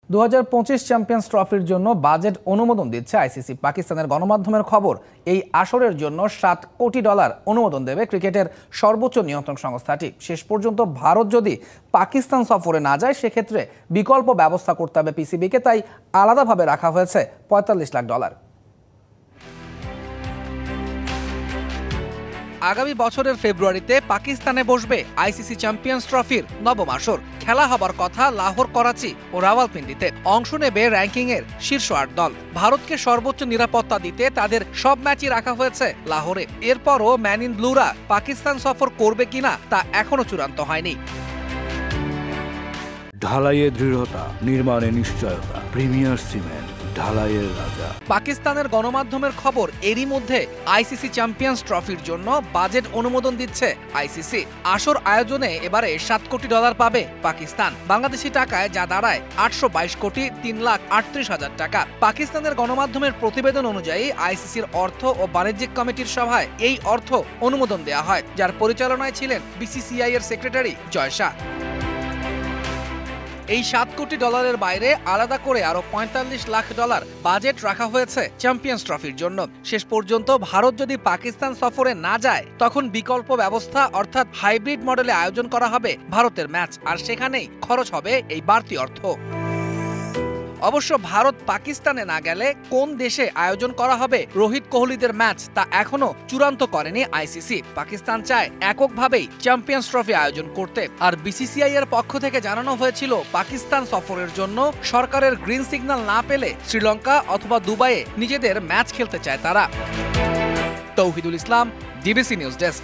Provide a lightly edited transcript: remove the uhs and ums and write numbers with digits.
2025 champions ট্রফির জন্য budget অনুমোদন দিচ্ছে আইসিসি। পাকিস্তানের গণমাধ্যমের খবর, এই আসরের জন্য $7 কোটি অনুমোদন দেবে ক্রিকেটের সর্বোচ্চ নিয়ন্ত্রণ সংস্থাটি। শেষ পর্যন্ত ভারত যদি পাকিস্তান সফরে না যায় সেক্ষেত্রে বিকল্প ব্যবস্থা করতে হবে পিসিবিকে, তাই আলাদাভাবে রাখা হয়েছে $45 লাখ। আগামী বছরের ফেব্রুয়ারিতে পাকিস্তানে বসবে আইসিসি চ্যাম্পিয়ন্স ট্রফির নবম আসর। খেলা হবার কথা লাহোর, করাচি ও রাওয়ালপিন্ডিতে। অংশ নেবে র্যাঙ্কিংয়ের শীর্ষ 8 দল। ভারতকে সর্বোচ্চ নিরাপত্তা দিতে তাদের সব ম্যাচই রাখা হয়েছে লাহোরে। এরপরও ম্যান ইন ব্লুরা পাকিস্তান সফর করবে কিনা তা এখনো চূড়ান্ত হয়নি। ঢালাইয়ে দৃঢ়তা, নির্মাণে নিশ্চয়তা। প্রিমিয়ার সিমেন্ট, ঢালাইয়ের রাজা। পাকিস্তানের গণমাধ্যমের খবর, এরই মধ্যে আইসিসি চ্যাম্পিয়ন্স ট্রফির জন্য বাজেট অনুমোদন দিচ্ছে আইসিসি। আসর আয়োজনে এবারে $7 কোটি পাবে পাকিস্তান। বাংলাদেশি টাকায় যা দাঁড়ায় 822,03,38,000 টাকা। পাকিস্তানের গণমাধ্যমের প্রতিবেদন অনুযায়ী আইসিসির অর্থ ও বাণিজ্যিক কমিটির সভায় এই অর্থ অনুমোদন দেওয়া হয়, যার পরিচালনায় ছিলেন বিসিসিআই এর সেক্রেটারি জয় শাহ। এই $7 কোটি বাইরে আলাদা করে আরো $45 লাখ বাজেট রাখা হয়েছে চ্যাম্পিয়ন্স ট্রফির জন্য। শেষ পর্যন্ত ভারত যদি পাকিস্তান সফরে না যায় তখন বিকল্প ব্যবস্থা অর্থাৎ হাইব্রিড মডেলে আয়োজন করা হবে ভারতের ম্যাচ, আর সেখানেই খরচ হবে এই বাড়তি অর্থ। অবশ্য ভারত পাকিস্তানে না গেলে কোন দেশে আয়োজন করা হবে রোহিত কোহলিদের ম্যাচ তা এখনো চূড়ান্ত করেনি আইসিসি। পাকিস্তান চায় এককভাবেই চ্যাম্পিয়ন্স ট্রফি আয়োজন করতে, আর বিসিসিআই এর পক্ষ থেকে জানানো হয়েছিল পাকিস্তান সফরের জন্য সরকারের গ্রিন সিগন্যাল না পেলে শ্রীলঙ্কা অথবা দুবাইয়ে নিজেদের ম্যাচ খেলতে চায় তারা। তৌহিদুল ইসলাম, ডিবিসি নিউজ ডেস্ক।